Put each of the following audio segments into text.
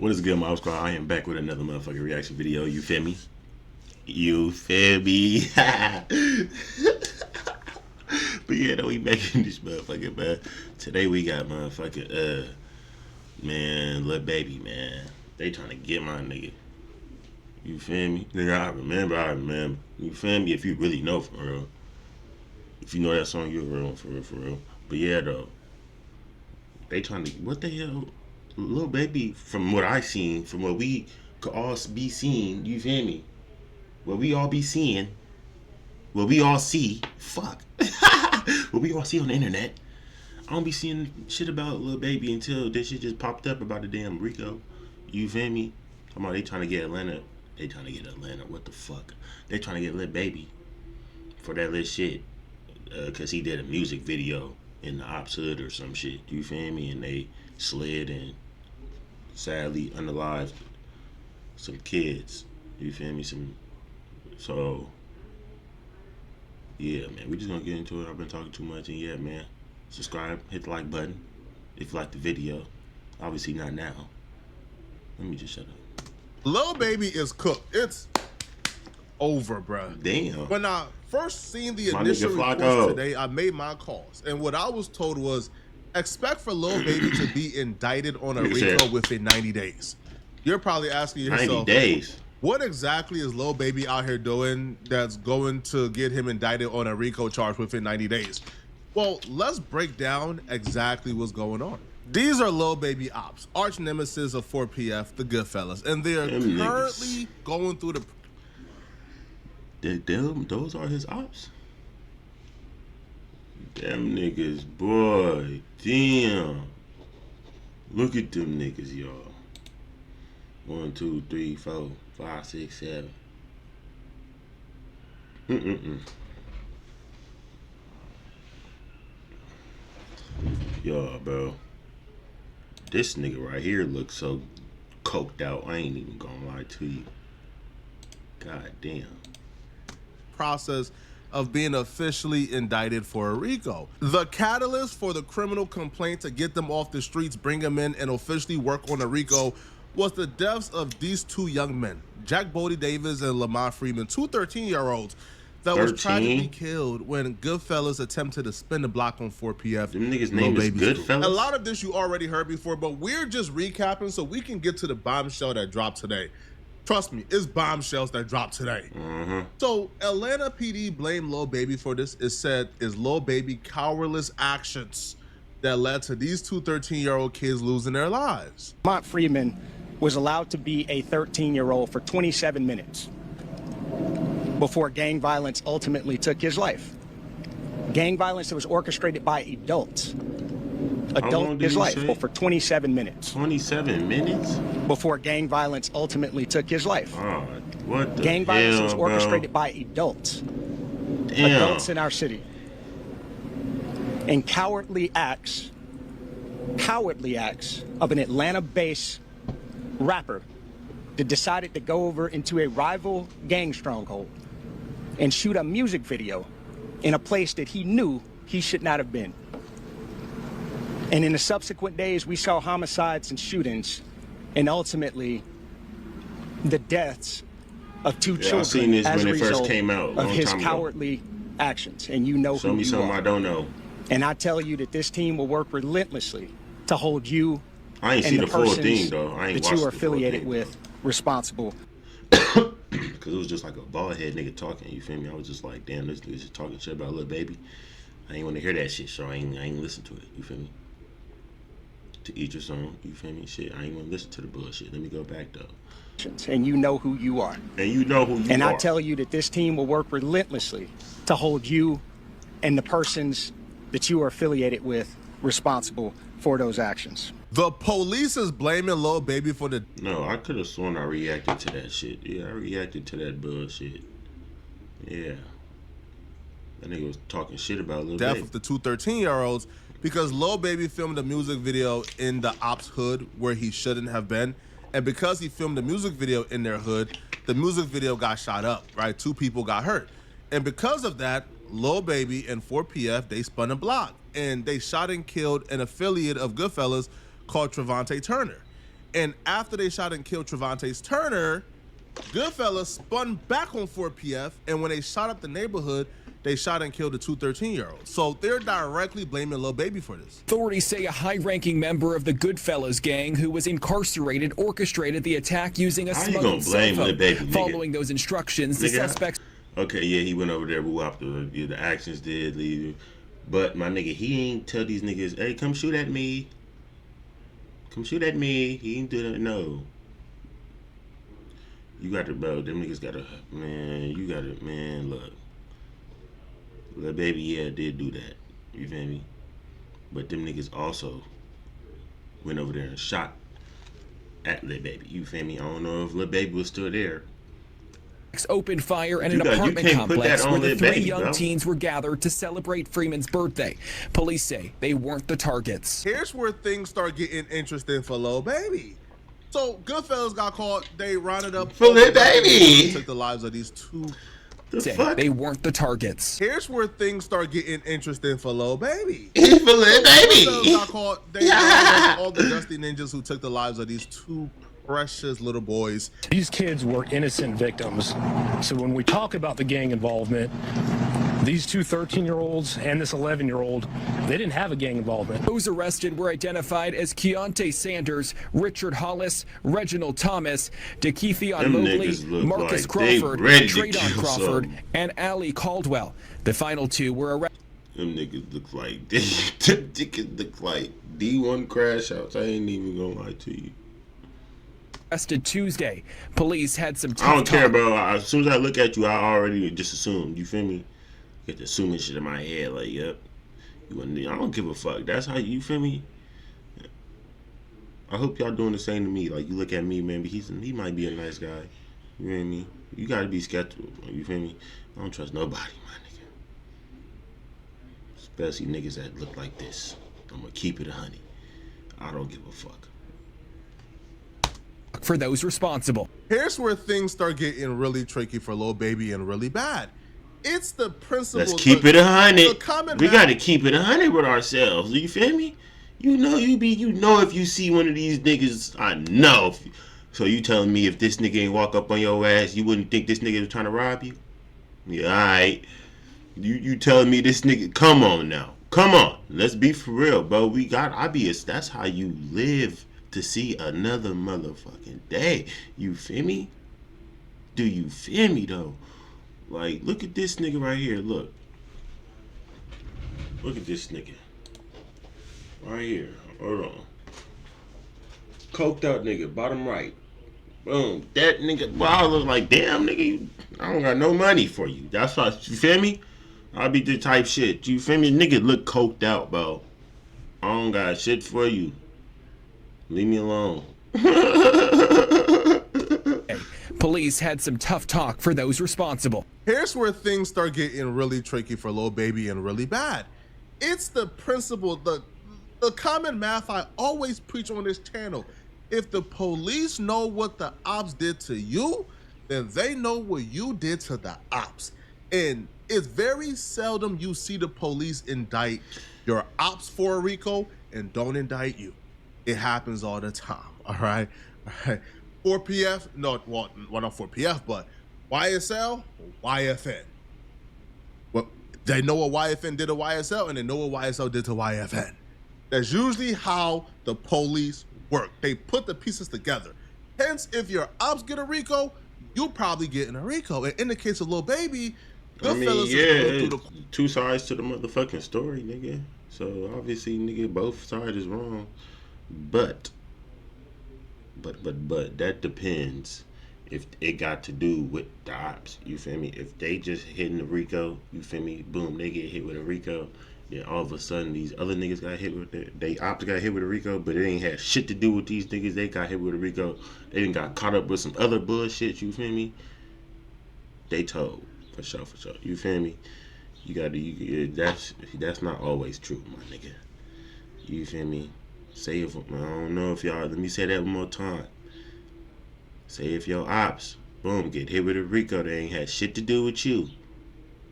What is good, my squad? I am back with another motherfucking reaction video. You feel me? You feel me? But yeah, though, we making this motherfucking, man. Today we got motherfucking, man, Lil Baby, man. They trying to get my nigga. You feel me? Nigga, I remember. You feel me? If you really know, for real. If you know that song, you're real, for real. But yeah, though. They trying to, what the hell? Lil Baby, from what I seen, from what we could all be seeing, you feel me? What we all be seeing, what we all see, fuck. What we all see on the internet. I don't be seeing shit about Lil Baby until this shit just popped up about the damn Rico. You feel me? Come on, they trying to get Atlanta. They trying to get Atlanta. What the fuck? They trying to get Lil Baby for that little shit. Cause he did a music video in the Ops Hood or some shit. You feel me? And they slid and sadly unalived some kids. You feel me? So yeah, man, we just gonna get into it. I've been talking too much, and yeah, man, subscribe, hit the like button if you like the video. Obviously not now. Let me just shut up. Lil Baby is cooked. It's over, bro. Damn. When I first seen the initial reports today, I made my calls, and what I was told was expect for Lil Baby to be indicted on a RICO within 90 days. You're probably asking yourself, 90 days. What exactly is Lil Baby out here doing that's going to get him indicted on a RICO charge within 90 days? Well, let's break down exactly what's going on. These are Lil Baby ops, arch nemesis of 4PF, the Goodfellas, and they are currently going through the... Those are his ops? Them niggas, boy, damn. Look at them niggas, y'all. 1, 2, 3, 4, 5, 6, 7. Yo, bro. This nigga right here looks so coked out. I ain't even gonna lie to you. God damn. Process of being officially indicted for a RICO. The catalyst for the criminal complaint to get them off the streets, bring them in, and officially work on a RICO was the deaths of these two young men, Jack Bodie Davis and Lamont Freeman, two 13-year-olds that was tragically killed when Goodfellas attempted to spin the block on 4PF. Them niggas' name is Goodfellas? A lot of this you already heard before, but we're just recapping so we can get to the bombshell that dropped today. Trust me, it's bombshells that dropped today. So Atlanta PD blamed Lil Baby for this. It said is Lil Baby cowardless actions that led to these two 13-year-old kids losing their lives. Lamont Freeman was allowed to be a 13-year-old for 27 minutes before gang violence ultimately took his life. Gang violence that was orchestrated by adults. His life for 27 minutes. 27 minutes? Before gang violence ultimately took his life. Oh, what the gang violence was orchestrated by adults. Adults in our city. And cowardly acts of an Atlanta-based rapper that decided to go over into a rival gang stronghold and shoot a music video in a place that he knew he should not have been. And in the subsequent days, we saw homicides and shootings, and ultimately the deaths of two children I seen this as when a it first result came out, of his cowardly actions. And you know who you are. Show me something I don't know. And I tell you that this team will work relentlessly to hold you I ain't and see the full persons thing, though. I ain't that you are affiliated with responsible. Because it was just like a bald head nigga talking, you feel me? I was just like, damn, this nigga's just talking shit about Lil Baby. I ain't want to hear that shit, so I ain't listen to it, you feel me? To each his own, you feel me? Shit, I ain't want to listen to the bullshit. Let me go back, though. And you know who you are. And you know who you are. And I tell you that this team will work relentlessly to hold you and the persons that you are affiliated with responsible for those actions. The police is blaming Lil Baby for the... No, I could have sworn I reacted to that shit. Yeah, I reacted to that bullshit. Yeah. That nigga was talking shit about Lil Baby. Death of the two 13-year-olds because Lil Baby filmed a music video in the Ops hood where he shouldn't have been. And because he filmed the music video in their hood, the music video got shot up, right? 2 people got hurt. And because of that, Lil Baby and 4PF, they spun a block. And they shot and killed an affiliate of Goodfellas called Trevante Turner. And after they shot and killed Trevante Turner, Goodfellas spun back on 4PF, and when they shot up the neighborhood, they shot and killed the two 13-year-olds. So they're directly blaming Lil Baby for this. Authorities say a high-ranking member of the Goodfellas gang who was incarcerated orchestrated the attack using a smuggled cell phone. Following those instructions, the suspects... Okay, yeah, he went over there, woo after the actions did leave. But my nigga, he ain't tell these niggas, hey, come shoot at me. Come shoot at me. He ain't do that, no. You got to, bro, them niggas got to, man, you got to, man, look. Lil Baby, yeah, did do that. You feel me? But them niggas also went over there and shot at Lil Baby. You feel me? I don't know if Lil Baby was still there. Opened fire at an apartment complex where the three young teens were gathered to celebrate Freeman's birthday. Police say they weren't the targets. Here's where things start getting interesting for Lil Baby. So Goodfellas got caught. They rounded up for Lil Baby. Took the lives of these two. They weren't the targets. Here's where things start getting interesting for Lil Baby. For Lil Baby. Got caught. They rounded up all the Dusty Ninjas who took the lives of these two precious little boys. These kids were innocent victims. So when we talk about the gang involvement, these two 13-year-olds and this 11-year-old, they didn't have a gang involvement. Those arrested were identified as Keontae Sanders, Richard Hollis, Reginald Thomas, DeKeithion Mobley, Marcus Crawford, Traydon Crawford, and Ali Caldwell. The final two were arrested. Them niggas look like them niggas look like D1 crash outs. I ain't even gonna lie to you. Arrested Tuesday. Police had some I don't care, bro. As soon as I look at you, I already just assume. You feel me? Get the assuming shit in my head, like, yep. I don't give a fuck. That's how you feel me. I hope y'all doing the same to me. Like, you look at me, man. He might be a nice guy. You feel me? You gotta be skeptical. You feel me? I don't trust nobody, my nigga. Especially niggas that look like this. I'm gonna keep it 100. I don't give a fuck. For those responsible. Here's where things start getting really tricky for Lil Baby and really bad. It's the principle. Let's keep it 100. We gotta keep it 100 with ourselves. You feel me? You know if you see one of these niggas, I know. So you telling me if this nigga ain't walk up on your ass, you wouldn't think this nigga was trying to rob you? Yeah, alright. You telling me this nigga? Come on now, come on. Let's be for real, bro. That's how you live to see another motherfucking day. You feel me? Do you feel me though? Like, look at this nigga right here. Look at this nigga right here. Hold on. Coked out nigga, bottom right. Boom. That nigga. Well, I look like, damn nigga, I don't got no money for you. That's why. You feel me? I'll be the type shit. You feel me? Nigga look coked out, bro. I don't got shit for you. Leave me alone. Police had some tough talk for those responsible. Here's where things start getting really tricky for Lil Baby and really bad. It's the principle, the common math I always preach on this channel. If the police know what the ops did to you, then they know what you did to the ops. And it's very seldom you see the police indict your ops for a RICO and don't indict you. It happens all the time, all right? 4PF, no, well, not 4PF, but YSL, YFN. Well, they know what YFN did to YSL, and they know what YSL did to YFN. That's usually how the police work. They put the pieces together. Hence, if your ops get a RICO, you'll probably get in a RICO. And in the case of Lil Baby, two sides to the motherfucking story, nigga. So obviously, nigga, both sides is wrong. But that depends if it got to do with the ops. You feel me? If they just hitting the RICO, you feel me? Boom, they get hit with a RICO. Then all of a sudden, these other niggas got hit with it. They ops got hit with a RICO, but it ain't had shit to do with these niggas. They got hit with a RICO. They done got caught up with some other bullshit. You feel me? They told for sure. You feel me? That's not always true, my nigga. You feel me? Say if I don't know if y'all. Let me say that one more time. Say if your ops, boom, get hit with a RICO, they ain't had shit to do with you,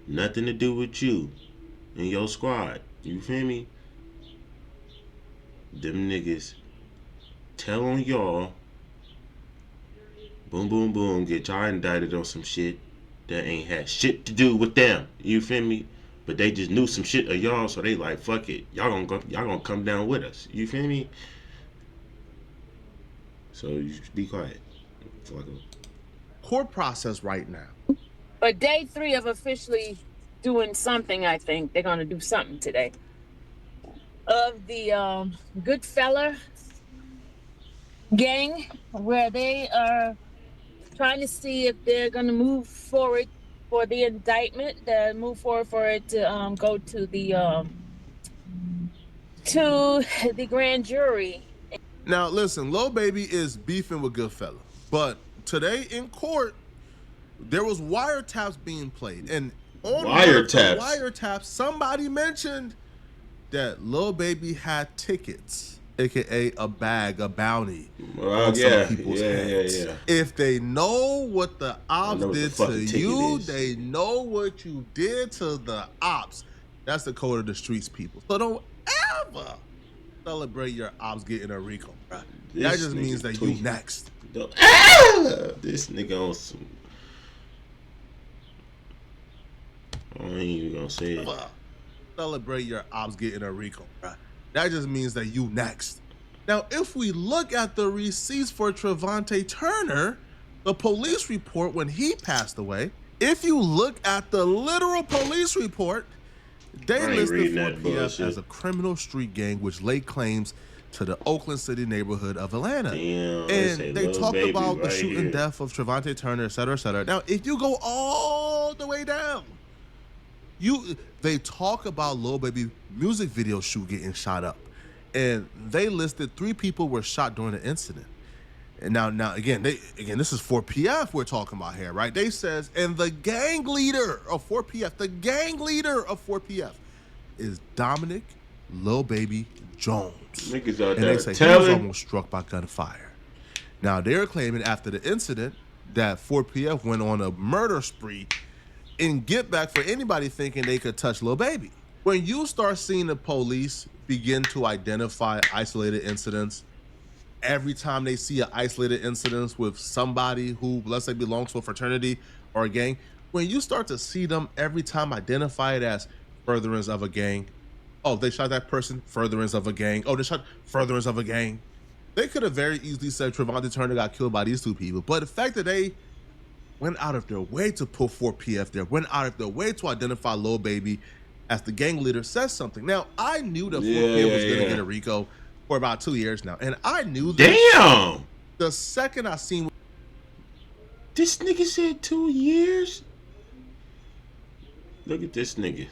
nothing to do with you and your squad. You feel me? Them niggas tell on y'all. Boom, boom, boom. Get y'all indicted on some shit that ain't had shit to do with them. You feel me? But they just knew some shit of y'all, so they like, fuck it. Y'all gonna come down with us. You feel me? So you just be quiet. Court process right now. But day 3 of officially doing something, I think. They're gonna do something today. Of the Goodfella gang, where they are trying to see if they're going to move forward for the indictment, move forward for it to go to the grand jury. Now, listen, Lil Baby is beefing with Goodfella, but today in court, there was wiretaps being played, and on wiretaps, somebody mentioned that Lil Baby had tickets, aka a bag, a bounty on some people's heads. If they know what the ops did to you, they know what you did to the ops. That's the code of the streets, people. So don't ever celebrate your ops getting a RICO, bro. That just means that you next. This nigga on some. I ain't even gonna say it. Celebrate your ops getting a RICO, bro. That just means that you next. Now, if we look at the receipts for Trevante Turner, the police report when he passed away, if you look at the literal police report, they listed 4PF as a criminal street gang which laid claims to the Oakland City neighborhood of Atlanta. And they talked about the shooting death of Trevante Turner, et cetera, et cetera. Now, if you go all the way down, they talk about Lil Baby music video shoot getting shot up, and they listed 3 people were shot during the incident. And now again, this is 4PF we're talking about here, right? They says, and the gang leader of 4PF, is Dominic Lil Baby Jones. Niggas out and there they say he was almost struck by gunfire. Now they're claiming after the incident that 4PF went on a murder spree and get back for anybody thinking they could touch Lil Baby. When you start seeing the police begin to identify isolated incidents, every time they see an isolated incident with somebody who, let's say, belongs to a fraternity or a gang, when you start to see them every time identify it as furtherance of a gang, oh, they shot that person, furtherance of a gang, oh, they shot furtherance of a gang. They could have very easily said Trevante Turner got killed by these 2 people, but the fact that they went out of their way to put 4PF there, went out of their way to identify Lil Baby as the gang leader says something. Now, I knew that 4PF was going to get a RICO for about 2 years now, and I knew that. Damn! The second I seen. This nigga said 2 years? Look at this nigga.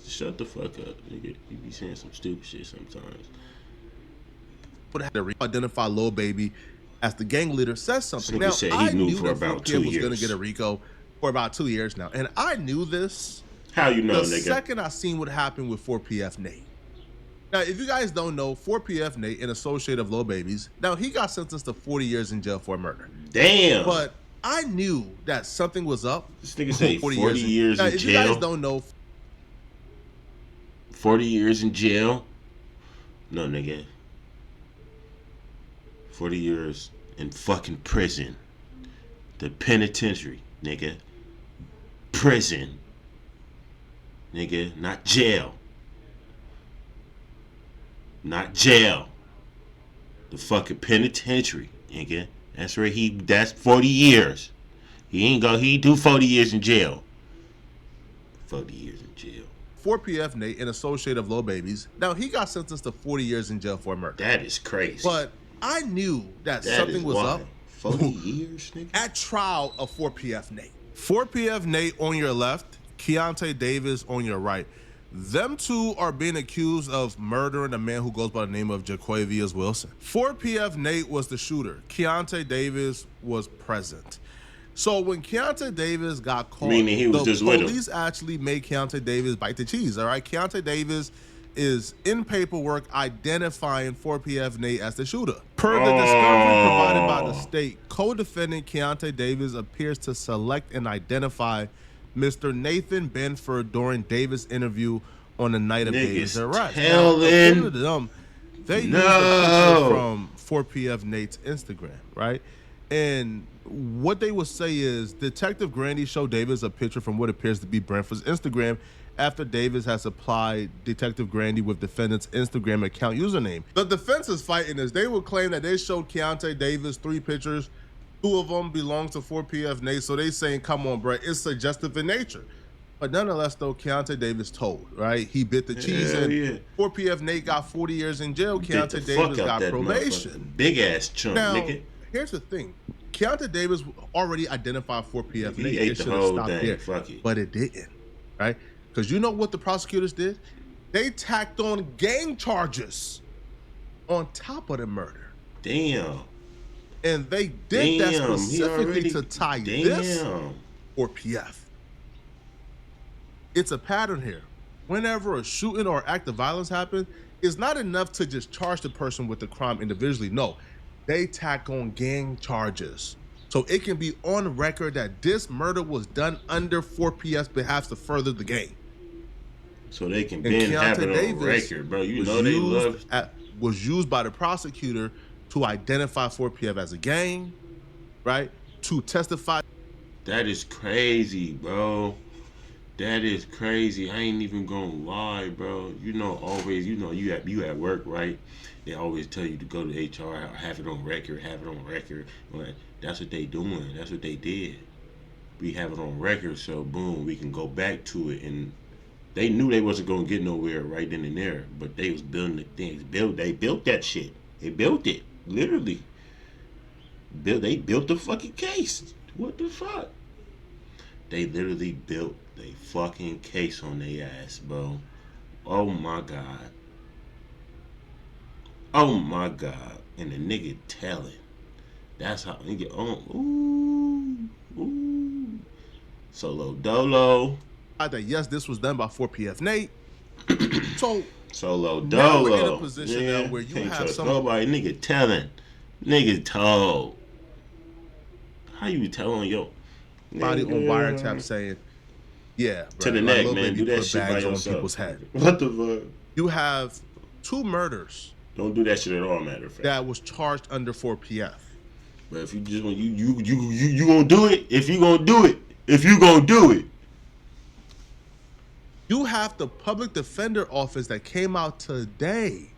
Shut the fuck up, nigga. You be saying some stupid shit sometimes. But had to identify Lil Baby as the gang leader says something. Now, said he I knew knew for that about 2 years was going to get a RICO for about 2 years now, and I knew this. How you know, the nigga? The second I seen what happened with 4PF Nate. Now, if you guys don't know, 4PF Nate, an associate of Lil Baby's, now he got sentenced to 40 years in jail for murder. Damn. But I knew that something was up. This nigga say 40 years now, in jail. If you guys don't know, 40 years in jail? No, nigga. 40 years in fucking prison. The penitentiary, nigga. Prison. Nigga, not jail. Not jail. The fucking penitentiary, nigga. That's where that's 40 years. He do 40 years in jail. 40 years in jail. 4PF Nate, an associate of Lil Baby's, now he got sentenced to 40 years in jail for murder. That is crazy. But I knew that something was up. 40 years, nigga? At trial of 4PF Nate. 4PF Nate on your left, Keontae Davis on your right. Them 2 are being accused of murdering a man who goes by the name of Jaquavius Wilson. 4PF Nate was the shooter. Keontae Davis was present. So when Keontae Davis got caught, meaning he was just with him. Police actually made Keontae Davis bite the cheese, all right? Keontae Davis is in paperwork identifying 4PF Nate as the shooter. Per the discovery provided by the state, co-defendant Keontae Davis appears to select and identify Mr. Nathan Benford during Davis' interview on the night of Davis' arrest. According to them, They used a picture from 4PF Nate's Instagram, right? And what they would say is Detective Grandy showed Davis a picture from what appears to be Brentford's Instagram after Davis has supplied Detective Grandy with defendant's Instagram account username. The defense is fighting this. They would claim that they showed Keontae Davis 3 pictures. 2 of them belong to 4PF Nate. So they saying, come on, bro, it's suggestive in nature. But nonetheless, though, Keontae Davis told, right? He bit the cheese and 4PF Nate got 40 years in jail. Keontae Davis got probation. Big ass chump, now, nigga. Here's the thing. Keontae Davis already identified 4PF Nate. He ate the whole thing. Fuck it. But it didn't, right? Because you know what the prosecutors did? They tacked on gang charges on top of the murder. Damn. And they did that specifically to tie this or PF. It's a pattern here. Whenever a shooting or act of violence happens, it's not enough to just charge the person with the crime individually. No, they tack on gang charges. So it can be on record that this murder was done under 4PF's behalf to further the gang. So they can have it on record, bro. You know they love. Was used by the prosecutor to identify 4PF as a gang, right? To testify. That is crazy, bro. That is crazy. I ain't even gonna lie, bro. You know, always, you know, you at work, right? They always tell you to go to HR, have it on record, have it on record. That's what they doing. That's what they did. We have it on record, so boom, we can go back to it. And they knew they wasn't gonna get nowhere right then and there, but they was building the things. They built that shit. They built it, literally. They built the fucking case. What the fuck? They literally built a fucking case on their ass, bro. Oh my god. Oh my god. And the nigga telling. That's how nigga ooh. Solo Dolo. That yes, this was done by 4PF Nate. So Solo Dolo. Now we're in a position now where you have some nobody. Nigga telling. Nigga told. How you telling your body on wiretap saying, yeah, to the neck, man. Do that shit by yourself. People's head. What the fuck? You have 2 murders. Don't do that shit at all, matter of fact. That was charged under 4PF. But if you just want you gonna do it, if you gonna do it. You have the public defender office that came out today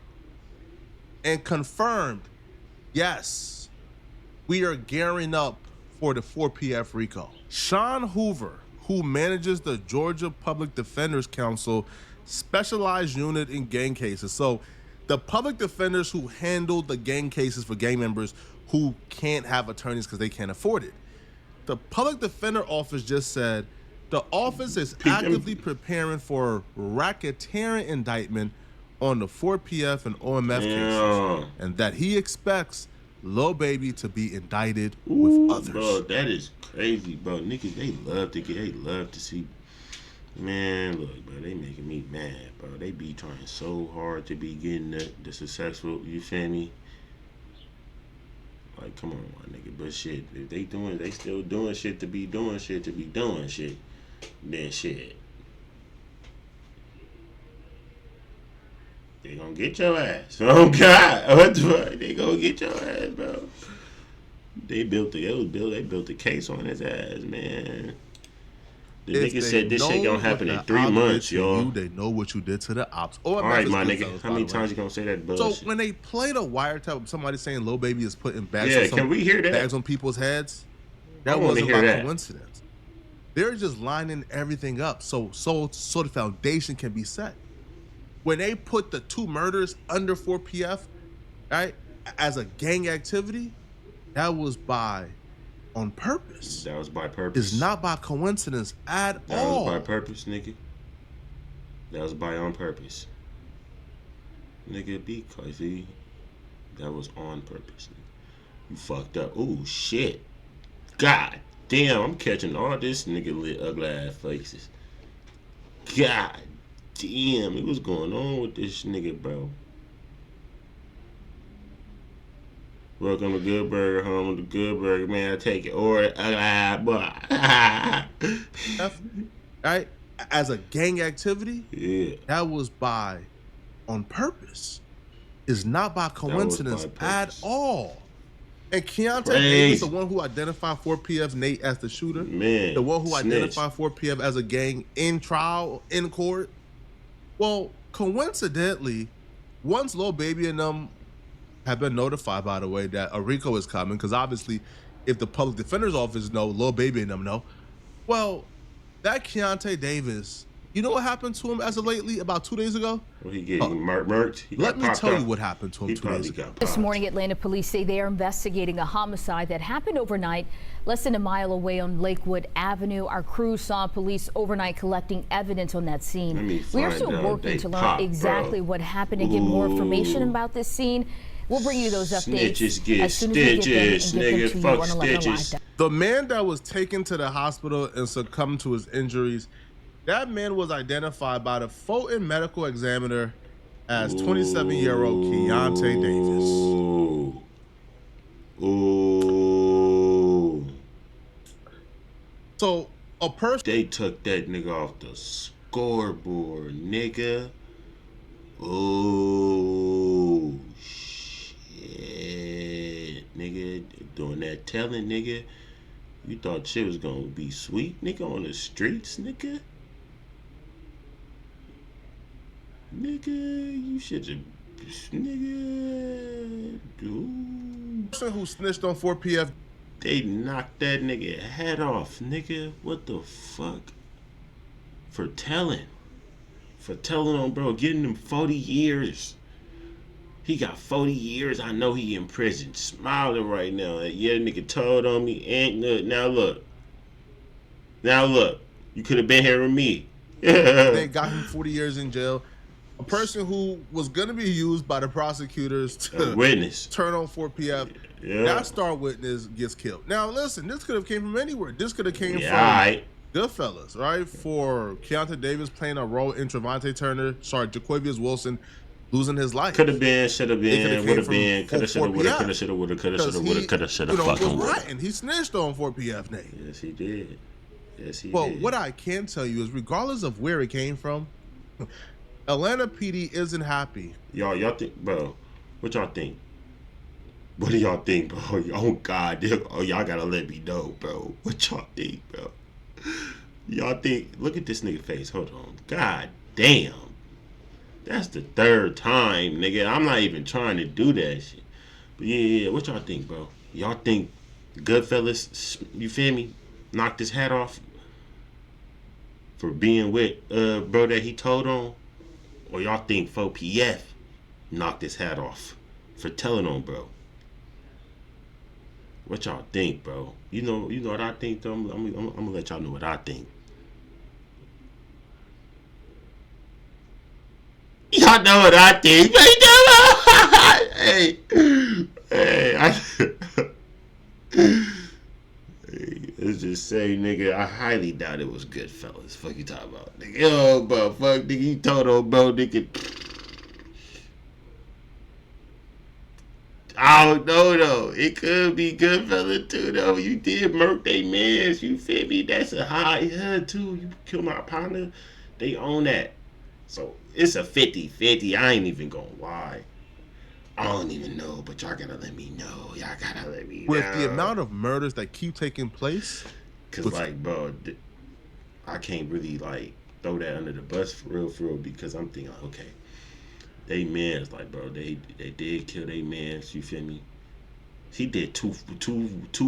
and confirmed, yes, we are gearing up for the 4PF RICO. Sean Hoover, who manages the Georgia Public Defenders Council specialized unit in gang cases. So the public defenders who handle the gang cases for gang members who can't have attorneys because they can't afford it. The public defender office just said the office is actively preparing for racketeering indictment on the 4PF and OMF cases, and that he expects Lil Baby to be indicted with others. Bro, that is crazy, bro. Niggas, they love to see. Man, look, bro, they making me mad, bro. They be trying so hard to be getting the successful, you feel me? Like, come on, my nigga. But shit, if they still doing shit to be doing shit, then shit. They gonna get your ass. Oh, God. What the fuck? They gonna get your ass, bro. They built the case on his ass, man. The nigga said this shit gonna happen in 3 months, y'all. They know what you did to the ops. All right, my nigga. How many times you gonna say that bullshit? So when they played a wiretap of somebody saying Lil Baby is putting bags, can we hear that? Bags on people's heads, that wasn't by coincidence. They're just lining everything up so the foundation can be set. When they put the 2 murders under 4PF, right, as a gang activity, that was on purpose. That was by purpose. It's not by coincidence at all. That was by purpose, nigga. That was by on purpose. Nigga, because that was on purpose. Nigga. You fucked up. Ooh, shit. God damn, I'm catching all this nigga lit ugly ass faces. God damn, what's going on with this nigga, bro? Welcome to Good Burger, home of the Good Burger, man. I take it. Or right? As a gang activity, yeah, that was on purpose. is not by coincidence at all. And Keontae Crazy. Davis, the one who identified 4PF Nate as the shooter, man, the one who snitch. identified 4PF as a gang in trial, in court. Well, coincidentally, once Lil Baby and them have been notified, by the way, that a RICO is coming, because obviously, if the public defender's office know, Lil Baby and them know. Well, that Keontae Davis, you know what happened to him as of lately, about 2 days ago? Well, he getting murked. Let me tell you what happened to him 2 days ago. This morning, Atlanta police say they are investigating a homicide that happened overnight, less than a mile away on Lakewood Avenue. Our crew saw police overnight collecting evidence on that scene. We are still working to learn exactly what happened and get more information about this scene. We'll bring you those updates Snitches get as soon as we get stitches, them and get them to you on 11 stitches. Live. The man that was taken to the hospital and succumbed to his injuries, that man was identified by the Fulton medical examiner as 27-year-old Keontae Davis. Ooh. So a person, They took that nigga off the scoreboard, nigga. Oh shit, nigga, doing that telling, nigga. You thought shit was gonna be sweet, nigga, on the streets, nigga. Nigga, you should have, nigga, dude. person who snitched on 4PF, They knocked that nigga head off, nigga. What the fuck? For telling on, bro, getting him 40 years. He got 40 years. I know he in prison, smiling right now. Yeah, nigga told on me. And now look, you could have been here with me. they got him 40 years in jail. A person who was going to be used by the prosecutors to witness turn on 4PF. Yeah. That star witness gets killed. Now, listen, this could have came from anywhere. This could have came from Goodfellas, right? For Keontae Davis playing a role in Jaquavius Wilson losing his life. Could have been, should have been, would have been, could have, should have, would have, could have, should have, would have, could have, should have, would have, could have, should have, fucking would have. And he snitched on 4PF Nate. Yes, he did. Yes, he did. Well, what I can tell you is, regardless of where it came from, Atlanta PD isn't happy. Y'all think, bro? What y'all think? What do y'all think, bro? Oh God, y'all gotta let me know, bro. What y'all think, bro? Y'all think? Look at this nigga face. Hold on. God damn. That's the third time, nigga. I'm not even trying to do that shit. But yeah. What y'all think, bro? Y'all think Goodfellas, you feel me, knocked his hat off for being with bro that he told on? Or y'all think 4PF knocked his hat off for telling on bro? What y'all think, bro? You know what I think, though? I'm gonna let y'all know what I think. Y'all know what I think. Let's just say, nigga, I highly doubt it was Goodfellas. Fuck you talking about, nigga? Yo, bro, fuck, nigga, you told on bro, nigga. I don't know, though. It could be Goodfellas, too, though. You did murk they mans, you feel me? That's a high hood, too. You kill my partner, they own that. So, it's a 50-50. I ain't even gonna lie. I don't even know, but y'all gotta let me know. Y'all gotta let me know. With the amount of murders that keep taking place. Cause like, bro, I can't really like throw that under the bus for real, because I'm thinking, okay, they mans, like, bro, they did kill they mans. You feel me? He did two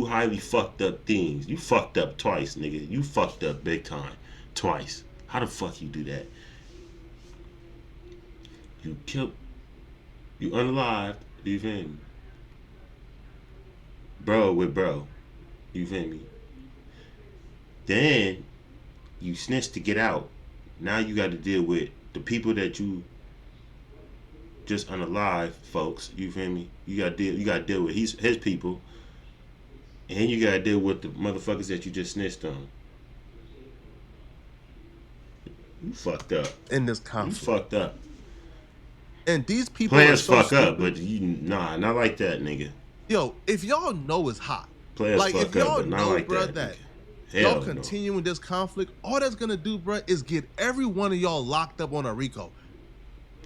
highly fucked up things. You fucked up twice, nigga. You fucked up big time twice. How the fuck you do that? You killed. You unalived, you feel me? Bro with bro, you feel me? Then you snitched to get out. Now you got to deal with the people that you just unalive, folks. You feel me? You got to deal with his people, and you got to deal with the motherfuckers that you just snitched on. You fucked up in this conflict. You fucked up. And these people players are so fuck stupid. up, but not like that, nigga. Yo, if y'all know it's hot, players like fuck if y'all up, but not know, like bro, that y'all continuing this conflict, all that's gonna do, bro, is get every one of y'all locked up on a RICO.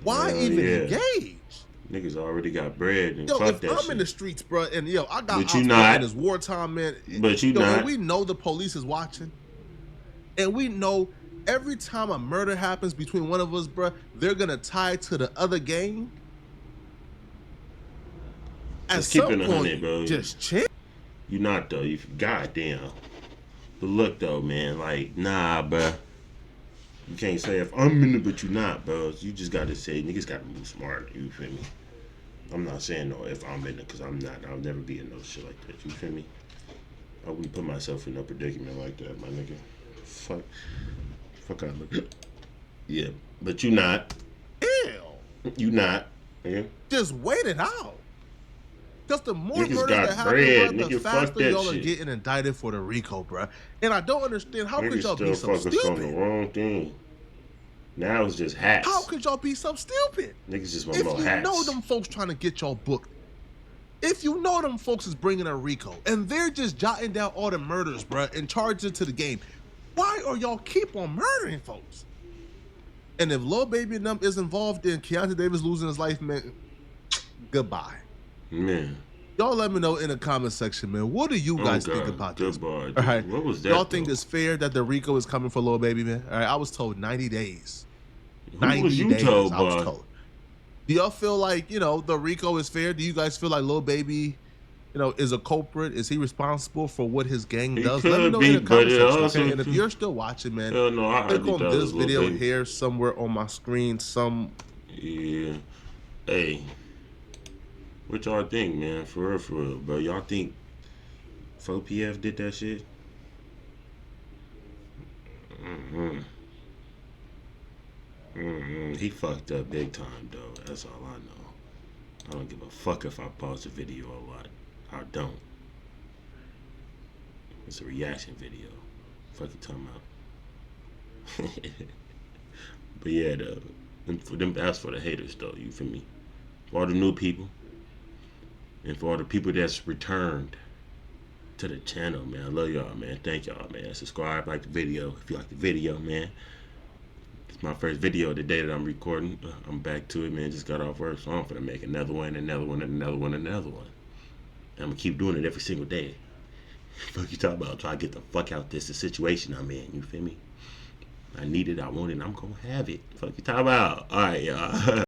Why even engage? Niggas already got bread and yo, fuck if that I'm shit. in the streets, bro, and yo, I got But you ops, not. and it's wartime, man. But you not. And we know the police is watching, and we know every time a murder happens between one of us, bro, they're gonna tie it to the other gang. At some point, bro. Just chill. You not though. You goddamn. But look though, man. Like, nah, bro. You can't say if I'm in it, but you not, bro. You just gotta say niggas gotta move smart. You feel me? I'm not saying no if I'm in it, cause I'm not. I'll never be in no shit like that. You feel me? I wouldn't put myself in no predicament like that, my nigga. Fuck out of it. Yeah, but you not. Ew. You not. Yeah. Just wait it out. Because the more niggas murders that happen, bro, the faster y'all are getting indicted for the RICO, bro. And I don't understand how could y'all be so stupid. On the wrong thing. Now it's just hats. How could y'all be so stupid? Niggas just want more hats. If you know them folks trying to get y'all booked, if you know them folks is bringing a RICO, and they're just jotting down all the murders, bro, and charging it to the game, why are y'all keep on murdering folks? And if Lil Baby and them is involved in Keontae Davis losing his life, man, goodbye. Man. Y'all let me know in the comment section, man. What do you guys think about this? Goodbye. All right. What was that? Y'all think it's fair that the RICO is coming for Lil Baby, man? All right. I was told 90 days. Who was you told, I was told. Do y'all feel like, the RICO is fair? Do you guys feel like Lil Baby, is a culprit? Is he responsible for what his gang does? Let me know in the comment section, okay? And if you're still watching, man, click on this video here somewhere on my screen. Yeah. Hey. What y'all think, man? For real, bro. Y'all think 4PF did that shit? He fucked up big time, though. That's all I know. I don't give a fuck if I pause the video or what. I don't. It's a reaction video. Fuck you talking about. But yeah, though. That's for the haters, though. You feel me? For all the new people. And for all the people that's returned to the channel, man. I love y'all, man. Thank y'all, man. Subscribe, like the video. If you like the video, man. It's my first video of the day that I'm recording. I'm back to it, man. Just got off work, so I'm gonna make another one, another one, another one, another one. And I'm gonna keep doing it every single day. Fuck you talking about? Try to get the fuck out this situation I'm in. You feel me? I need it, I want it, and I'm gonna have it. Fuck you talking about? All right, y'all.